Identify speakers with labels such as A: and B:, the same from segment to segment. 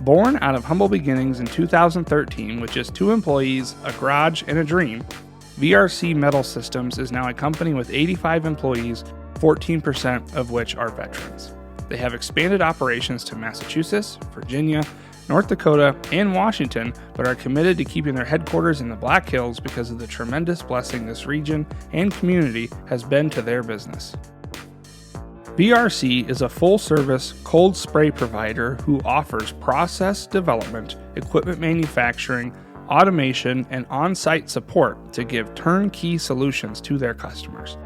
A: Born out of humble beginnings in 2013 with just 2 employees, a garage, and a dream, VRC Metal Systems is now a company with 85 employees, 14% of which are veterans. They have expanded operations to Massachusetts, Virginia, North Dakota, and Washington, but are committed to keeping their headquarters in the Black Hills because of the tremendous blessing this region and community has been to their business. VRC is a full-service cold spray provider who offers process development, equipment manufacturing, automation, and on-site support to give turnkey solutions to their customers.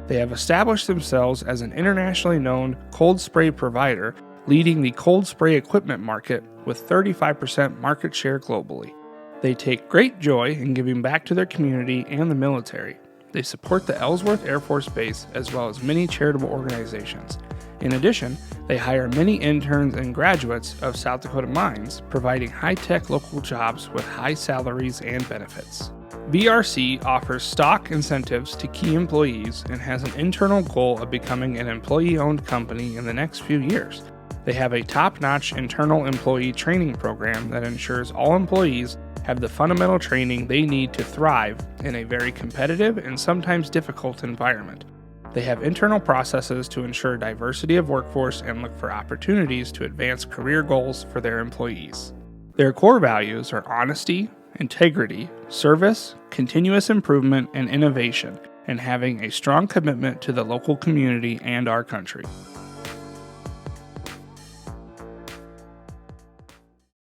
A: They have established themselves as an internationally known cold spray provider, leading the cold spray equipment market with 35% market share globally. They take great joy in giving back to their community and the military. They support the Ellsworth Air Force Base as well as many charitable organizations. In addition, they hire many interns and graduates of South Dakota mines, providing high-tech local jobs with high salaries and benefits. VRC offers stock incentives to key employees and has an internal goal of becoming an employee-owned company in the next few years. They have a top-notch internal employee training program that ensures all employees have the fundamental training they need to thrive in a very competitive and sometimes difficult environment. They have internal processes to ensure diversity of workforce and look for opportunities to advance career goals for their employees. Their core values are honesty, integrity, service, continuous improvement, and innovation, and having a strong commitment to the local community and our country.